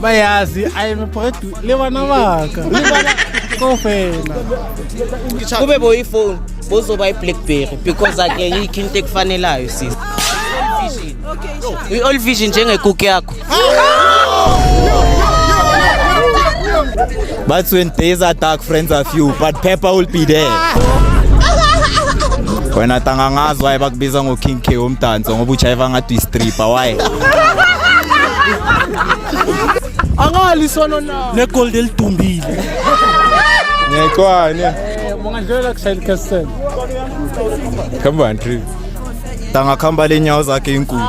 bayazi ayemephodu le bana baka le bana kofela kube boyifone bozoba iBlackberry because ake ikinto ekufanelayo sis we all vision njengekuku yakho. But when days are dark, friends are few, but Pepper will be there. When atangangazwa bakubiza ngo King K umdanso ngoba ujayiva ngathi stripper why? angali sono na ne gold elitumbile Ngekwane. Mongandlela kushayela castle. Come on, trip. Tangakhamba lenyawo zakhe inkulu.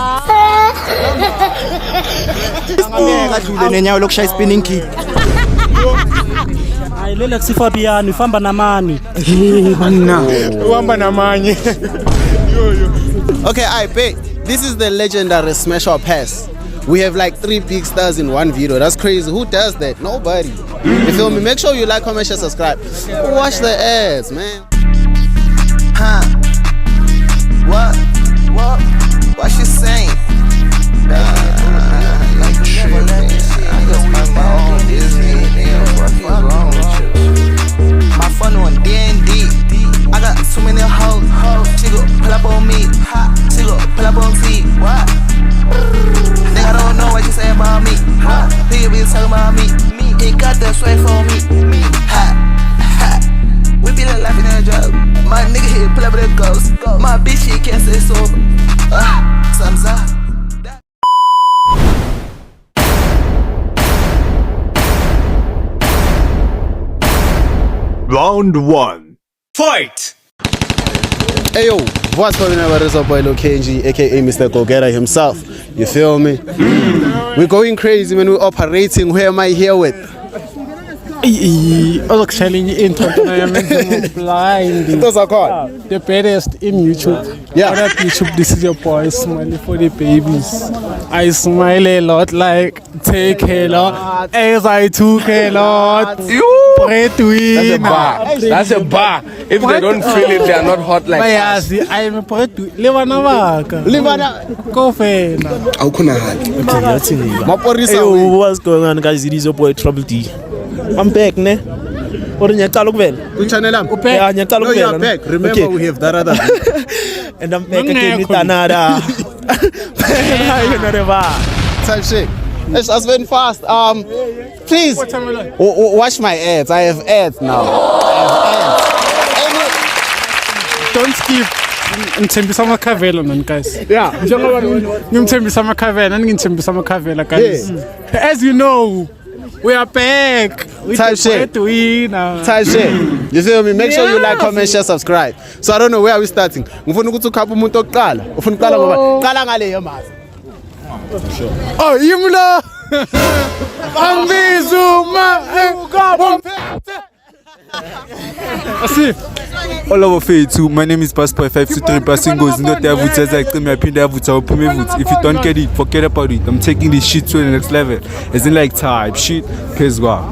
Angangeka dlule nenyawo lokushaya spinning kick. hayi lela kusifabiano ifamba namani Uhamba namanye. Okay, I bet this is the legendary Smash or Pass. We have like 3 big stars in one video. That's crazy. Who does that? Nobody. You feel me? Make sure you like, comment, share, subscribe. Watch the ads, man. Huh? What? What she saying? Like shit, man. I just mind my own business. What's wrong with you? My fun on D&D. I got too many hoes. She go pull up on me. She go pull up on T. What? Nigga don't know what you say about me. Nigga be talking about me. He got that sweat for me. We be laughing at a job. My nigga here pull up with a ghost. My bitch he can't say so. Thumbs up. Round 1. Fight! Hey yo, what's going on? What is up, boy Lil Kenji, aka Mr. Go-Getter himself. You feel me? We're going crazy when we're operating. Who am I here with? Challenge intro blind. Those are called The baddest in YouTube. Yeah. What up, YouTube? This is your boy Smiley for the babies. I smile a lot, like take a lot, as I took a lot. That's a bar. That's a bar. If they don't feel it, they are not hot like us. Bayazi ayemephodu le bana baka le bana kofela. Awukhona hali. Maporisa. Hey, what's going on, guys? It is your boy Trouble D. I'm back, ne? Or nyaqala ukuvela. Ku channel am. Yeah, nyaqala No, ukuvela. you're back. Remember Okay. we have that other. And I'm back again with another. Type shit. Let's just went fast. Please watch my ads. I have ads now. Don't skip. Ngithembisa amakhavela man guys. Yeah. Njengoba ngimthembisa amakhavela, ngithembisa amakhavela guys. As you know, we are back. We Type shit. to win. Type shit. You feel me? Make sure you like, comment, share, subscribe. So I don't know where are we starting. Ngifuna ukuthi ukhapha umuntu oqala. Ufuna uqala ngoba qala ngale yamazi. Oh, yimlo. Ambizuma. Asi. All over Faith, my name is Passport 523 passing goes not there votes as I claim I pin there votes or put me votes. If you don't get it, forget about it. I'm taking this shit to the next level. It's in like type shit. Cause what?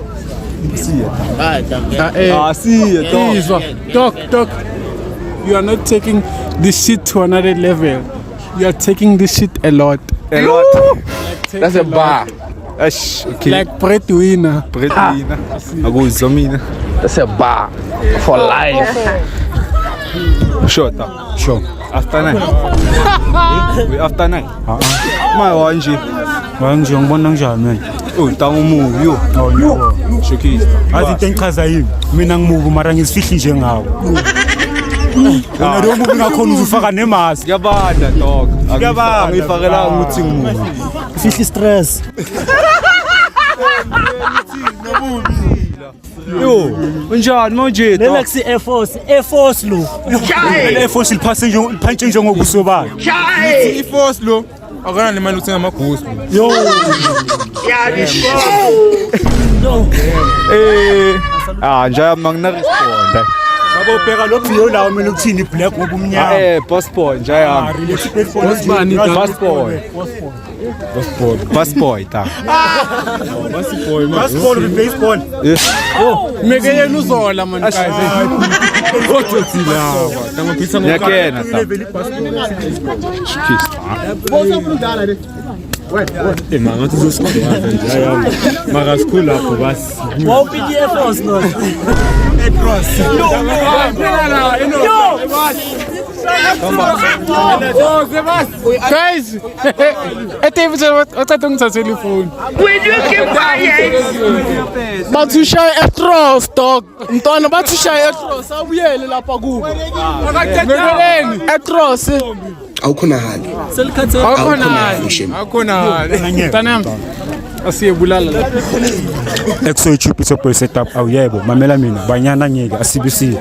See it. See it. Doc. You are not taking this shit to another level. You are taking this shit a lot. A lot. That's a bar. Okay. Like breadwinner. Breadwinner. I go Zamina. That's a bar for life. Short. Sure. After 9. We after 9. My wanje. Wanje ngibona njani man? Oh, tangu move yo. Oh yo. Shokis. Athi tengichaza yini? Mina ngimove mara ngisifihli njengawo. Wena lo move ngakhona uzufaka nemask. Ngiyabanda dog. Angifakela ukuthi ngimove. Fihli stress. Yo, unjani manje? Lela kusi Air Force lo. Air Force liphase liphantse njengobuso bakhe. I-force lo. Akana nemali uthenga amaghost. Yo. Njaya mangina responda. Babo bheka lo video lawo mina ukuthini black ngoba umnyama. Passport njaya. Passport ta. Passport with baseball. Meke yena uzola man guys. Yakena ta. Manga tuzosikhola nje hayi. Mara school lapho basi. Wawupiki Airforce no. Guys, uthatha ngithathela ifoni. Will you keep quiet? Bathushaye across dog. Mntwana bathushaye across awuyele lapha kubo. Ngibeleni across. Awukhona hali. Awukhona. Mntana asiyebulala la. Exo YouTube isopo setup awuyebo mamela mina banyana ngeke asibisi.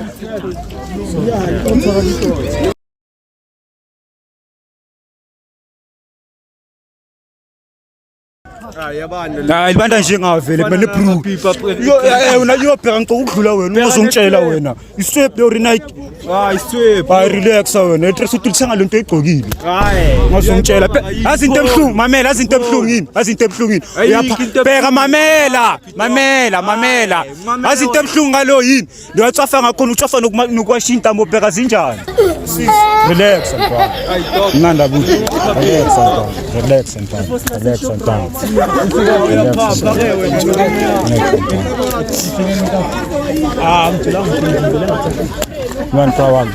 Hayi libanda nje ngavele kumele proof. Unayobheka ngicela ukudlula wena uzongitshela wena. Iswep le night. Iswep. Relax wena. Etress utulithenga lento egcokile. Ngazongitshela. Azinto emhlungu mamela azinto emhlungini. Azinto emhlungini. Uyabheka mamela. Azinto emhlungu ngalo yini? Uyatsafa ngakhona utsafa nokwasha intambo bheka zinjani. Relax mfana. Mnanda buthi. Relax mfana. One for one.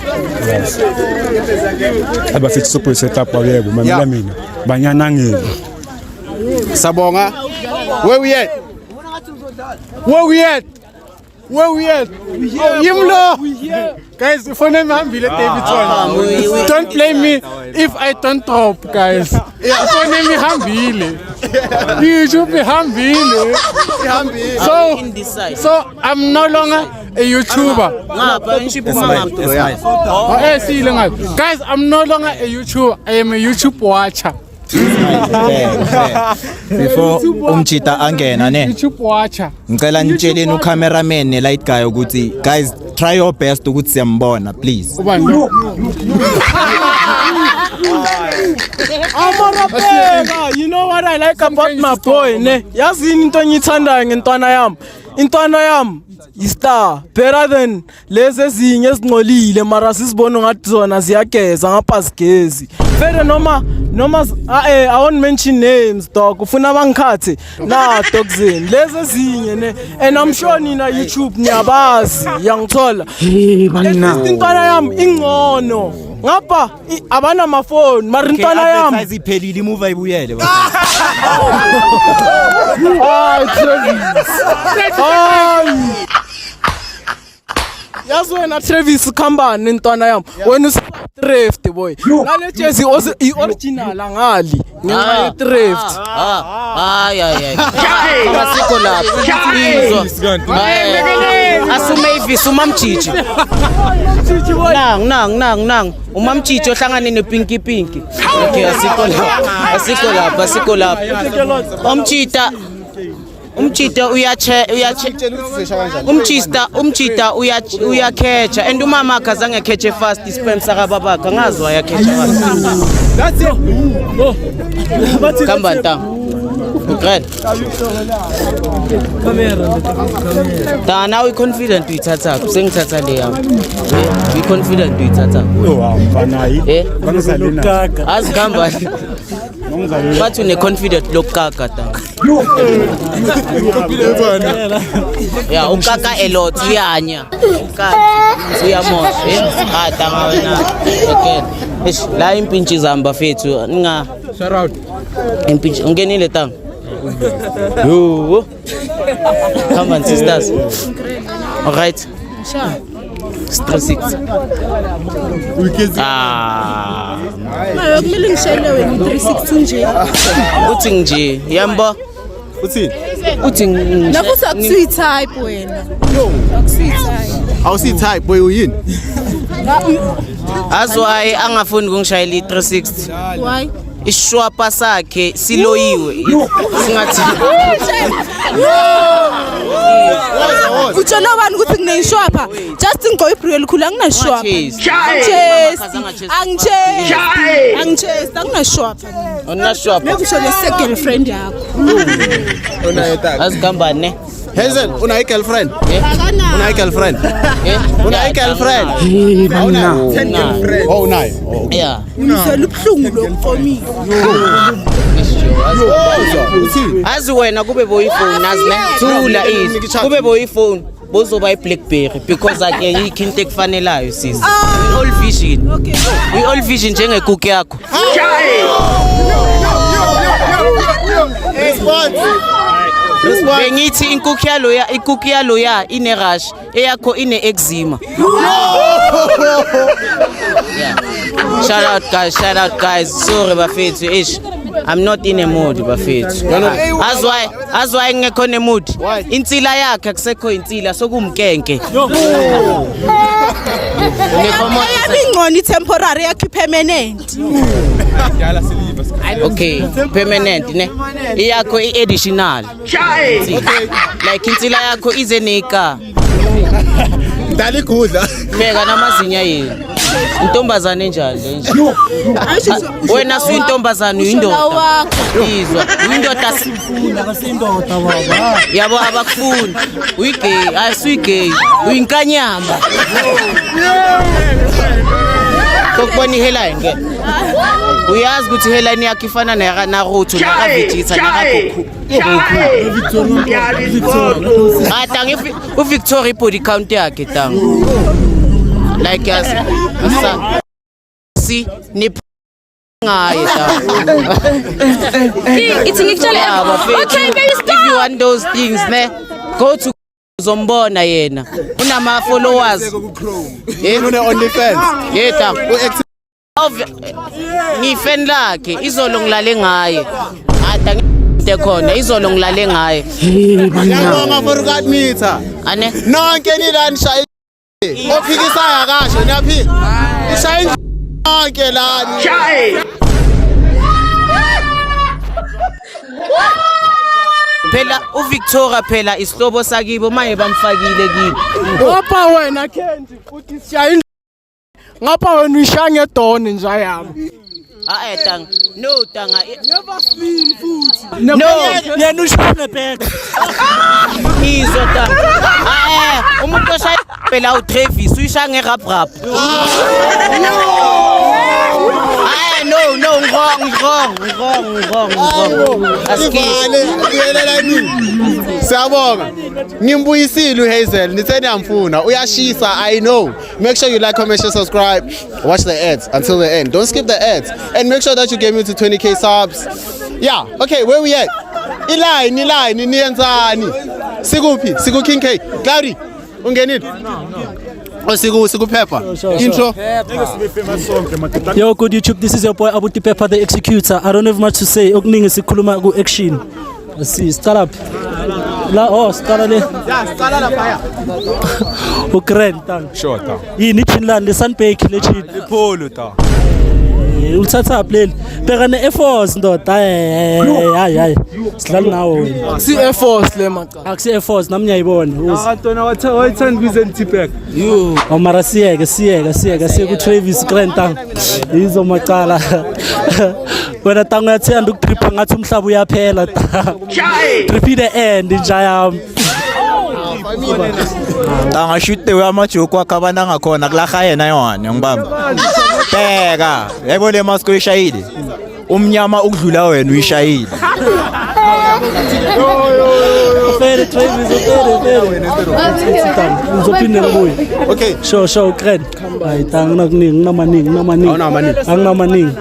Yes. Aba fit support setup awuyebo mamela mina. Banyana ngeke. Sabonga. Where we at? Oh, Yimlo. Guys, phone me hambile Davidson. Don't blame me if I don't drop, guys. Phone me hambile. You should be hambile. So I'm no longer a YouTuber. Guys, I'm no longer a YouTuber. I am a YouTube watcher. Before umchita angena ne YouTube watcher. ngicela nitsheleni ucameraman ne light guy ukuthi guys try your best ukuthi siyambona please. You know what I like about my boy ne? Yazini into engithandayo ngentwana yami. Intwana yami istar better than lezi ezinye ezingcolile mara sisibona ngathi zona ziyageza ngapha sigezi. Vele noma I won't mention names dog ufuna bangikhathe na dogzini lezi ezinye ne and I'm sure nina YouTube niyabazi yangithola. Intwana yami ingcono ngapha abana amafoni mara intwana yami ayiphelile imuva ibuyele. Yazi wena Travis Khambane intwana yami wena thrift boy ngale jezi original angali ngenxa thrift Amasiko lapho asumeyivisa umamjiji nang umamjiji ohlangane nepinky okay asiko lapho umchita uyakhecha and umama akazange akheche fast ispam saka babakhe ngazwa yakhecha fast. That's it. Kambanta Great. Ta now we confident uyithatha sengithatha le yami. We confident uyithatha. Mfana yi. Lokaka. Azihamba. Bathi une confident lokaka ta. Ya ukaka a lot uyanya. Ukaka uyamosha. Tanga wena. Okay. La impintshi zamba fethu ninga shout out. Impintshi ungenile tanga. Yo. Come on sisters. All right. Sure. 36. Mayo kumele ngishayele wena 316 nje. Uthi nje yamba. Uthi Nakuthi akusi type wena. Yo, akusi type. Awusi type boy uyini? Azwaye angafuni ukungishayela 360. Why? Ishwapa sakhe siloyiwe singathi Utshela abantu ukuthi kuneshwapa just ngoyibril likhulu anginashwapa angichase anginashwapa unashwapa mekusho le girlfriend yakho azigamba ne Hazel una girlfriend una girlfriend una girlfriend una oh nayo yeah ngizela ubhlungu lokho mina azi wena kube boyifone azi ne thula ithi kube boyifone bozoba iBlackberry because ake yikho into ekufanelayo sisi we all vision njengekuku yakho bengithi ikuku yaloya ine rush eyakho ine eczema shout out guys sorry bafethu ish I'm not in a mood bafethu as why ngekho ne mood insila yakhe akusekho insila sokumkenke ingqoni temporary yakho permanent okay permanent ne iyakho i-additional like insila yakho ize nika dali kudla beka namazinya yini intombazane enjani nje wena suyintombazane uyindoda izwa uyindoda sifuna akasindoda baba yabo abakufuni uyigay ayisuyigay uyinkanyamba kokubona iheline ke uyazi ukuthi iheline yakho ifana na Naruto na Vegeta na Goku Victoria uVictoria body count yakhe tang like as si ni ngaye tang it's actually okay baby stop if you want those things ne go to zombona yena unama followers une OnlyFans yeta ngifan lakhe izolo ngilale ngaye ata ngite khona izolo ngilale ngaye yabonga for God meter ane nonke nilanisha ophikisaya kasho niyaphika ishaya nonke lani phela uVictoria phela isihlobo sakibo manje bamfakile kimi ngapha wena Kendi uthi siya ngapha wena uyishaya ngedoni nje yami tang no tanga never seen futhi no yena ushaya ngebheka izwa tanga umuntu oshaya phela uTravis uyishaya ngerap rap no wrong asivale uyelela nini siyabonga ngimbuyisile uHazel nithe niyamfuna uyashisa I know make sure you like comment share subscribe watch the ads until the end don't skip the ads and make sure that you get me to 20k subs yeah okay where we at iline niyenzani sikuphi siku King K Cloudy ungenile Siku Pepper. Intro. Yo, good YouTube. This is your boy Abuti Pepper, the executor. I don't have much to say. Opening is kuluma go action. Let's see. Start up. Start le. Yeah, start la fire. Ukren tang. Sure ta. Yi ni Finland le Sunbake le chin. Le polo ta. Uthatha play. Phela ne Air Force ndoda. Hayi. Sidlala nawo. Si Air Force le maka. Akusi Air Force nami ngiyayibona. Akatona wathanda kwizenTpack. Yo, omara siyeke ku Travis Grant. Izo macala. Wena tango yathanda ukutripa ngathi umhlaba uyaphela. Trip the end njayami. Tanga shoot we amajoke wakabana ngakhona kulaha yena yona ngibamba. Bheka, yebo le mask uyishayile. Umnyama ukudlula wena uyishayile. Fere Travis uzophinda kubuye. Okay, show Grant. Hayi tanga nakuningi namaningi. Angamaningi.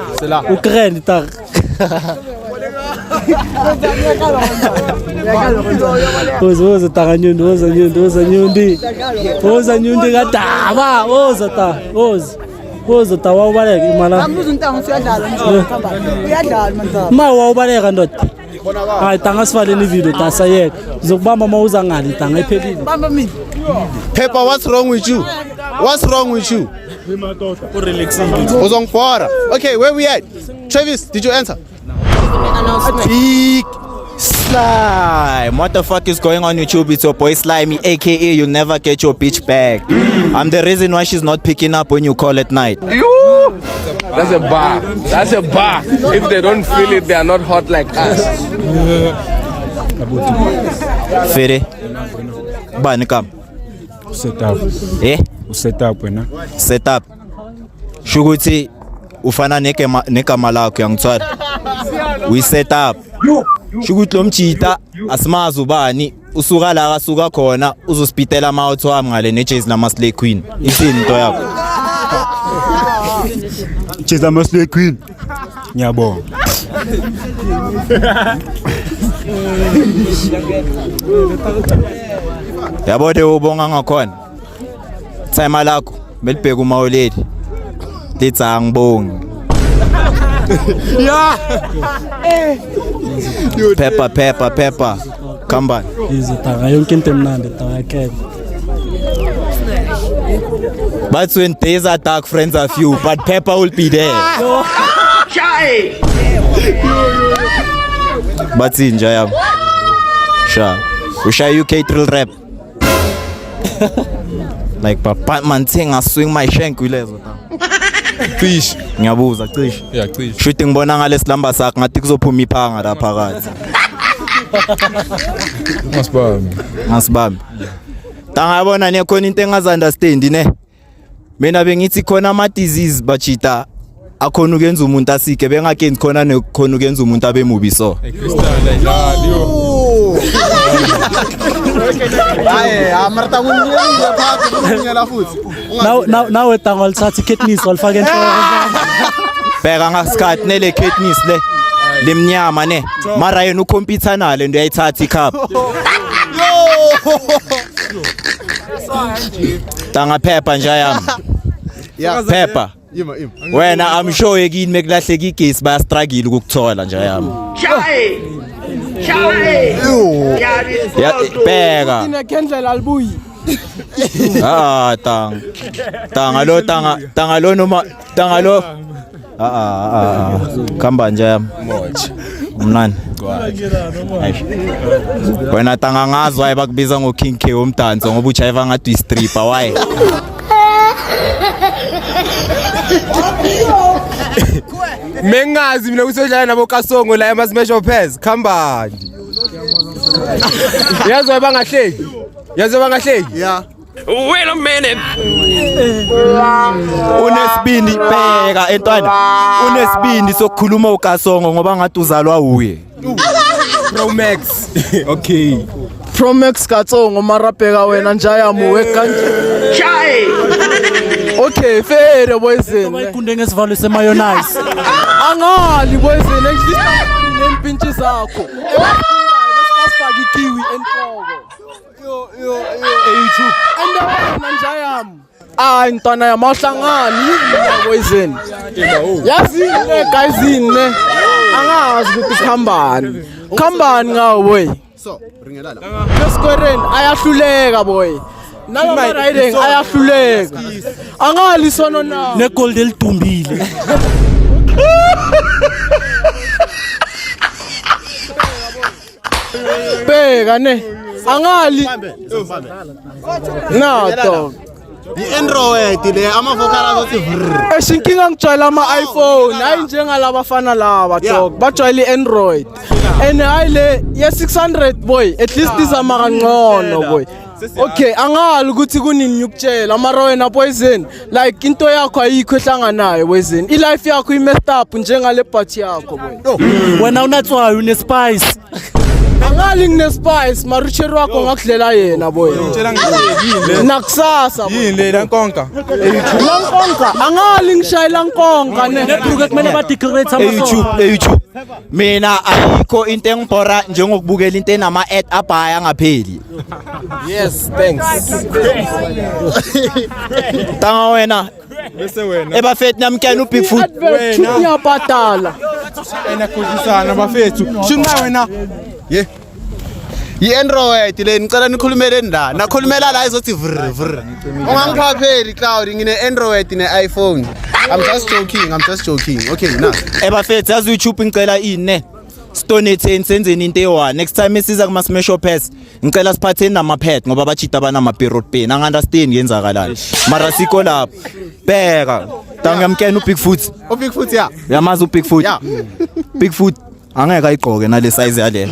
uGrant tanga. Oza takanyundi kadaba oza tawa ubaleka imala ma wawubaleka ndoda hayi tanga sivaleni video tasayeka uzokubamba mawuza ngani tanga iphelile bamba mina Pepper, what's wrong with you? Uzongfora. Okay, where we at? Travis, did you answer? Big slime. What the fuck is going on YouTube? It's your boy Slimy, aka you'll never get your bitch back. I'm the reason why she's not picking up when you call at night. That's a bar. If they don't feel it, they are not hot like us. Fere. Bani kam. Set up. Set up wena. Set up. Shuguti ufana neka malako yangitswara. we set up shukuthi lo mjita asimazi ubani usuka la kasuka khona uzosipitela amawutho wami ngale nejezi nama Slay Queen isini into yakho jezi nama Slay Queen ngiyabonga yabode ubonga ngakhona time lakho melibheka umawoledi lithi angibongi Yeah. Pepper kambani izitaka yonke into emnandi tawakela but when days are dark friends are few but Pepper will be there but inja yam sha usha UK drill rap like papa man thing I swing my shank kulezo fish ngiyabuza cishe cishe shooting ngibona ngalesilamba sakhe ngathi kuzophuma iphanga la phakathi ngasibambi tangabona ne khona into engazi-understand ne mina bengithi khona ama disease bajita akhona ukuyenza umuntu asike bengakenzi khona nekhona ukuyenza umuntu abe mubi so nawe tango lithatha ikidneys walifaka enhloko bheka ngasikhathi nele kidneys le lemnyama ne mara yena ukhompyutha nale ndo yayithatha icup tanga Pepper nje yami Pepper wena I'm sure yekini mekulahleka igesi baya struggle ukukuthola nje yami bheka inekhendlela alibuyi tanga lo noma tanga lo kamba nje yami mnani wena tanga ngazwa abakubiza ngo King K umdanso ngoba ujayiva ngathi istripper why mengazi mina kusojana nabo Kasongo la ema Smash of Pairs khambani yazwa bangahleki yeah wait a minute unesibindi bheka entwana unesibindi sokukhuluma uKasongo ngoba ngathi uzalwa uye Pro Max okay Pro Max Katsongo marabheka wena njayamo wekanje okay fair boyzene bayikunde ngesivalo semayonnaise angali boyzene ngihlisani nempintshi zakho basifaka ikiwi enhloko endaweni njayamo intwana yamahlangani boyzene yazi guysini ne angazi ukuthi khambani ngawo boy so ringela la Squareni ayahluleka boy nalama riding ayahluleka angali sono na negold elidumbile bheka ne angali na dog i-Android le amavokala azothi vrr eshinkinga ngijwayela ama-iPhone hayi njengalabafana laba dog bajwayela i-Android and hayi le ye-600 boy at least izama kangcono boy okay angali ukuthi kunini ukutshela mara wena boyzene like into yakho ayikho ehlanganayo boyzene ilife yakho i-messed up njengale bhathi yakho boy wena unatswayo unespice angali ngine-spice marucheri wakho ngakudlela yena boy nakusasa yini le nkonka angali ngishayela nkonka nebruke kumele badeclarate YouTube mina ayikho into engibhora njengokubukela into enama-ad abhaya ngapheli yes thanks tanga wena bese wena ebafethi namkela uBig Foot wena uyabhatala enakuzisana bafethu shinqa wena ye i-Android le ngicela nikhulumeleni la nakhulumela la izothi vrr ungangiphapheli Cloud ngine-Android ne-iPhone I'm just joking okay na ebafethi yazi YouTube ngicela ini stonetheni senzeni into eyi-1 next time esiza kuma-Smash of Pairs ngicela siphatheni nama-pad ngoba bajita banama-period pain angi-understand ngenzakalani mara sikho lapho bheka tangiyamkena uBig Foot ya yamazi uBig Foot yeah Big Foot angeke ayigqoke nale size yale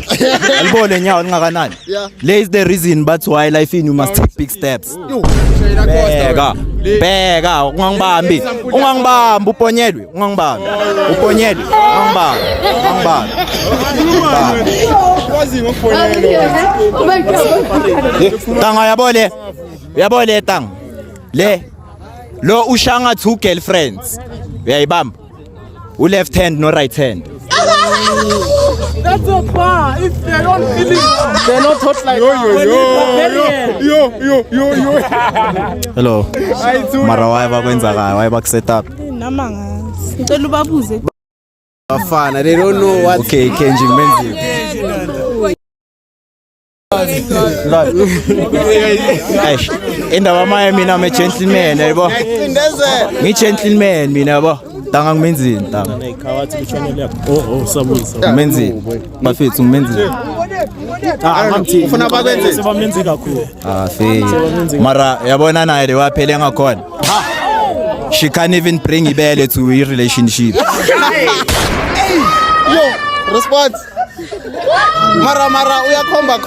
alibone nyawo lingakanani le is the reason but why life in you must take big steps bheka ungangibambi uponyelwe ungangibambi tanga yabole tanga le lo ushanga two girlfriends uyayibamba left hand no right hand. That's a bar. If they don't feel it, they're not hot like yo. Hello. Mara why back set up? Bafana, they don't know what. Okay, Kenji Menzi. Indaba maya mina me gentleman yabo. Me gentleman mina yabo. Tanga ngimenzini tanga. Sabuza. Ngimenzini. Bafethu ngimenzini. Ufuna bakwenze sebamenzi kakhulu. Fe. Mara yabona naye lewaphele ngakhona. She can't even bring ibele to a relationship. Yo, response. Mara uyakhomba.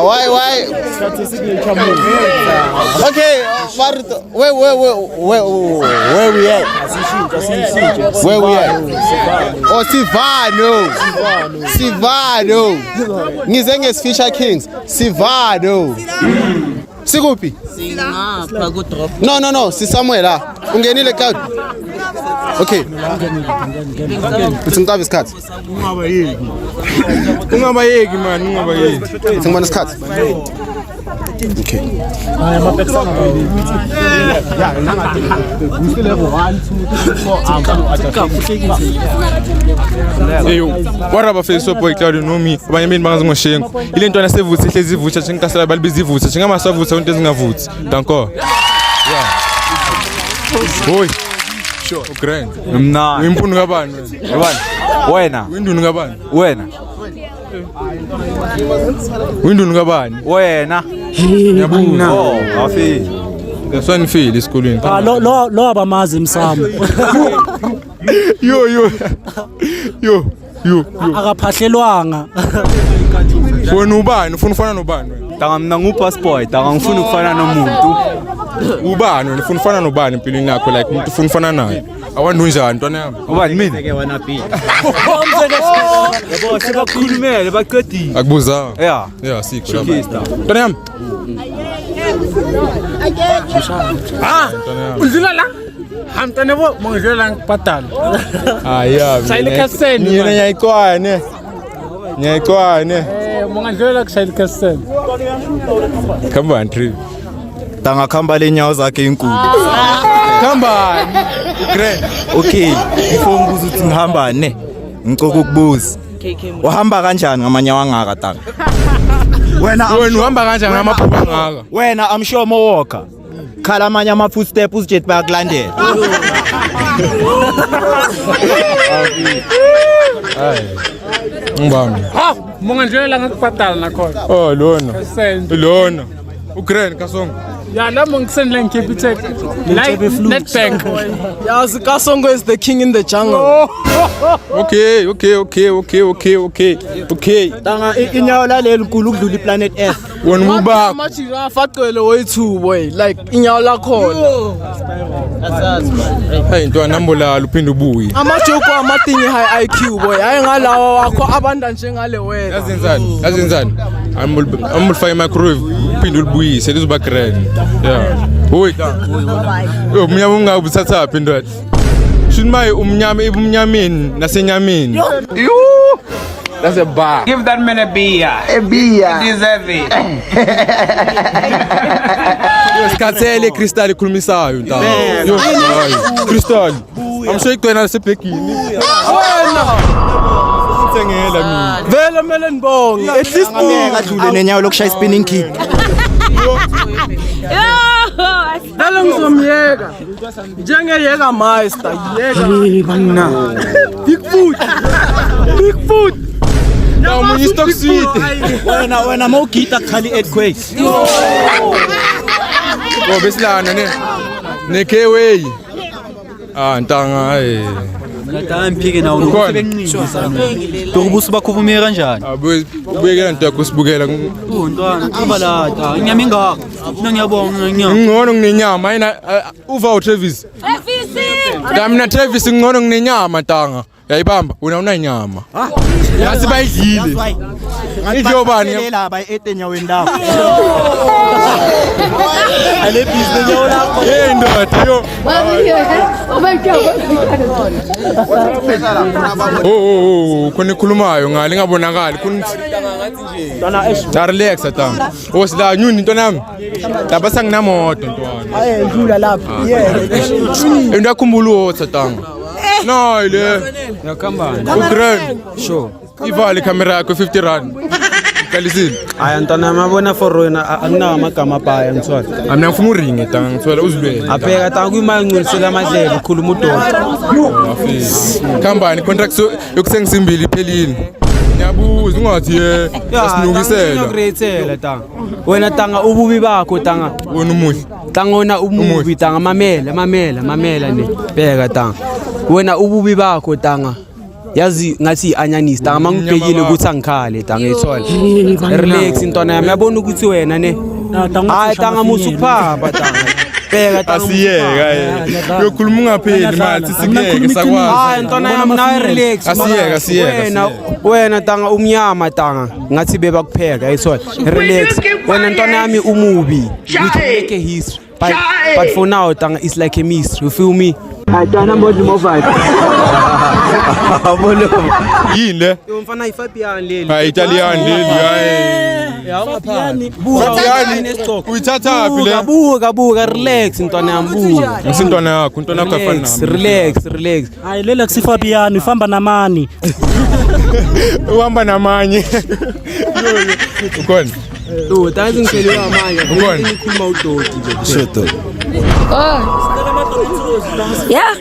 Why? Okay, where we at? Oh, Sivano. Ngize ngesifisher Kings. Sivano. Sikuphi? Singapha ku drop. No, si somewhere la. Ungenile card. Okay. Ngicela isikhathi. Ungabayeki man, ungabayeki. Singibona isikhathi. Okay. Hey, what about face up boy Claudio know me? Abanye beni bangazingoshengo. Ile ntwana sevutha ihlezi ivutha ngikasela balibiza ivutha. Ngingamasavutha into ezingavuthi. Danko. Yeah. Boy. Sure. Grand. Mna. Uyimpunu kabani wena? Wena. Uyindunu kabani? Wena. Uyindunu kabani? Wena. Ngiyabuza. Oh, afi. Ngaswani feel esikolweni. Lo abamazi msamo. Yo. Akaphahlelwanga. Wena ubani? Ufuna ufana nobani wena? Tanga mina ngupassport, tanga ngifuna ukufana nomuntu. Ubani wena ufuna ufana nobani empilweni yakho like umuntu ufuna ufana naye? Awantu njani ntwana yami? Ubani mina? Ngeke wana phi. Yabo sibakhulumele baqedile. Akubuza. Yeah, sikho lapha. Ntwana yami. Udlula la? Hamtane bo mongidlela ngibhadala. Yeah. Sayile kaseni. Mina ngiyayikwane. Mongidlela kusayile kaseni. Khamba trip. Tanga khamba lenyawo zakhe inkulu. Khamba. Great. Okay, before ngibuza ukuthi ngihamba ne. Ngicoko ukubuza. Uhamba kanjani ngamanyawo angaka tanga? Wena uhamba kanjani ngamaphupho angaka? Wena I'm sure mo walker. Khala amanye ama footstep uzijet bayakulandela. Ngibambi. Mongidlela ngikubhadala nakhona. Oh lona. Ukraine kasongo. Ya lamo ngisendle ngikepitech. Like Netbank. Yazi Kasongo is the king in the jungle. Okay. Tanga inyawo laleli nkulu ukudlula iplanet Earth. Wena uba. Amajira afaqele way2 boy like inyawo lakhona. Hey ntwana nambolala uphinde ubuye. Amajoko amatingi high IQ boy. Hayi ngalawa wakho abanda njengale wena. Yazenzani? Amulfaka microwave uphinde ulibuyise lizoba grand. Yeah. Hoy. Yo umnyama ungabuthatha phi ndoda? Shunmaye umnyama ibumnyameni nasenyameni. That's a bar. Give that man a beer. A beer. He deserve it. Yo skatsele crystal ikhulumisayo ntaba. Yo crystal. I'm kwena sepekini. Wena. Ngela mina. Vele mele nibonge. At least Adlule nenyawo lokushaya spinning kick. Dala ngizomyeka. Njengeyeka master, yeka. Bangina. Big foot. Na umunye stock sweet. Wena mawugida khali earthquake. Besilana ne. Nekeway. Ntanga Ngadampike nawo nokusebenqinisa. Dokubusa bakhulumeke kanjani? Ubuyekela into yakho sibukela. Ntwana, kuba la ta. Inyama ingaka. Mina ngiyabonga inyama. Ngcono nginenyama ayina uva uTravis. Mina Travis ngcono nginenyama tanga. Yayibamba wena unanyama. Yasi bayidlile. Idlo bani? Lela bayi-8 enyaweni lakho. Ale business nyawo lakho. Hey ndoda yo. Oh, khona ikhulumayo ngale ngabonakali. Khona relax tanga. Osila nyuni into nami. Lapha sanginamoto ntwana. Aye ndlula lapha. Yeah. Endakhumbula uthatha tanga. No ile. Yakhambana. Ugrand. Sure. Ivale camera yakho 50 rand. Kalisini. Aya ntwana mabona for wena akunawo amagama baya ngithwala. Mina ngifuna uringe tanga ngithwala uzilwele. Abheka tanga kuyimanculisela amadlelo ukhuluma uDonda. Afisi. Khambani contract yokusengisimbili iphelini. Ngiyabuza ungathi asinukisela. Ngiyakurethela tanga. Wena tanga ububi bakho tanga. Wona umuhle. Tanga wona umubi tanga mamela ne. Bheka tanga. Wena ububi bakho tanga. Yazi ngathi anyanisi tanga mangibhekile ukuthi angikhale tanga ethola. Relax intwana yami yabona ukuthi wena ne. Hayi tanga musu kuphapha tanga. Bheka tanga. Asiyeka yokhuluma ungapheli manje sikeke sakwazi. Hayi intwana yami nawe relax. Asiyeka. Wena tanga umnyama tanga ngathi beba kupheka ethola. Relax. Wena intwana yami umubi. We can make a history. But for now tanga it's like a mystery. You feel me? Tana modli mobile. Yini le? Umfana iFabian leli. Ha Italian leli hayi. Ya ungaphani. Uyithatha phi le? Buka relax ntwana yami buka. Ngisintwana yakho, ntwana yakho afana nami. Relax. Hayi lela kusiFabian ufamba namani. Uhamba namanye. Ukhona? Tanzi ngiphelwe amanye. Ngikhuluma uDoti nje. Shit. Yeah.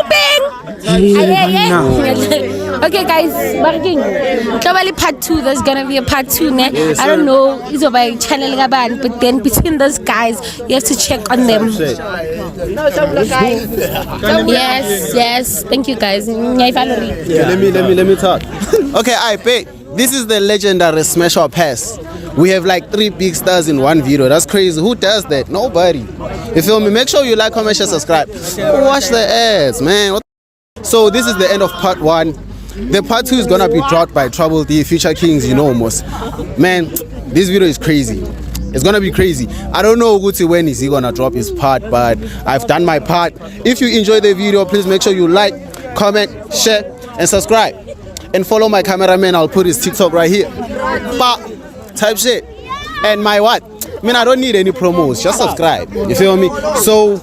Bang. Okay, guys, barking. Probably part 2. There's gonna be a part 2. Ne? I don't know. It's over channel gaban, but then between those guys, you have to check on them. Yes. Thank you, guys. Let me talk. Okay, I bet. This is the legendary Smash or Pass. We have like 3 big stars in one video. That's crazy. Who does that? Nobody. You feel me? Make sure you like, comment, share, subscribe. Watch the ads, man. So this is the end of part 1. The part 2 is gonna be dropped by Trouble D, Future Kings, you know almost. Man, this video is crazy. It's gonna be crazy. I don't know Guti when is he gonna drop his part, but I've done my part. If you enjoyed the video, please make sure you like, comment, share, and subscribe. And follow my cameraman. I'll put his TikTok right here. Type shit. And my what? I mean, I don't need any promos. Just subscribe. You feel me? So